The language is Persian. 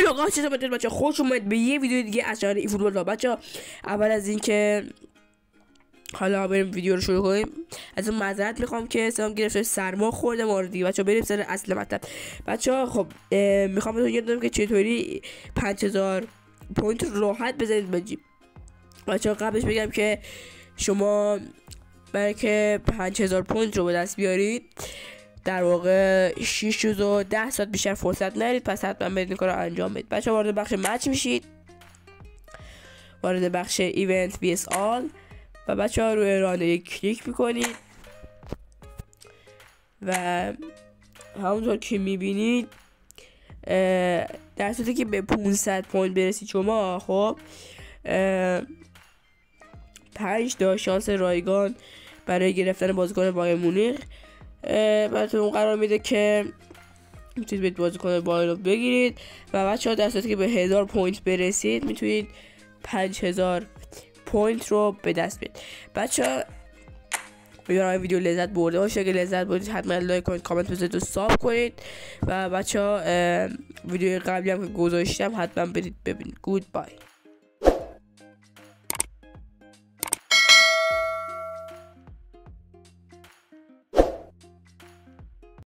آقا چطور بودید بچه؟ خوش اومد به یه ویدیو دیگه از چنل ای فوتبال را. بچه اول از اینکه حالا بریم ویدیو رو شروع کنیم، از اون معذرت میخوام که سلام گرفته، سرما خورده ما رو دیگه. بچه بریم سر اصل مطلب. بچه خب میخوام بهتون یاد بدم که چطوری 5000 پوینت راحت بزنید به جیب. بچه قبلش بگم که شما برای که 5000 پوینت رو به دست بیارید در واقع 6 روز و 10 ساعت بیشتر فرصت نرید، پس حتما برید این کار رو انجام بدید. بچه وارد بخش مچ میشید، وارد بخش ایونت بیس آل و بچه ها روی رانه کلیک میکنید و همونطور که میبینید در صورتی که به 500 پوینت برسید شما، خب 5 تا شانس رایگان برای گرفتن بازیکن بایر مونیخ براتون قرار میده که میتونید به بازیکن بایر رو بگیرید و بچه ها در صورتی که به 1000 پوینت برسید میتونید 5000 پوینت رو به دست بیارید. بچه ها امیدوارم ویدیو لذت برده باشه. اگه لذت بردید حتما لایک کنید، کامنت بذارید و ساب کنید و بچه ها ویدیو قبلی هم که گذاشتم حتما برید ببینید. گود بای.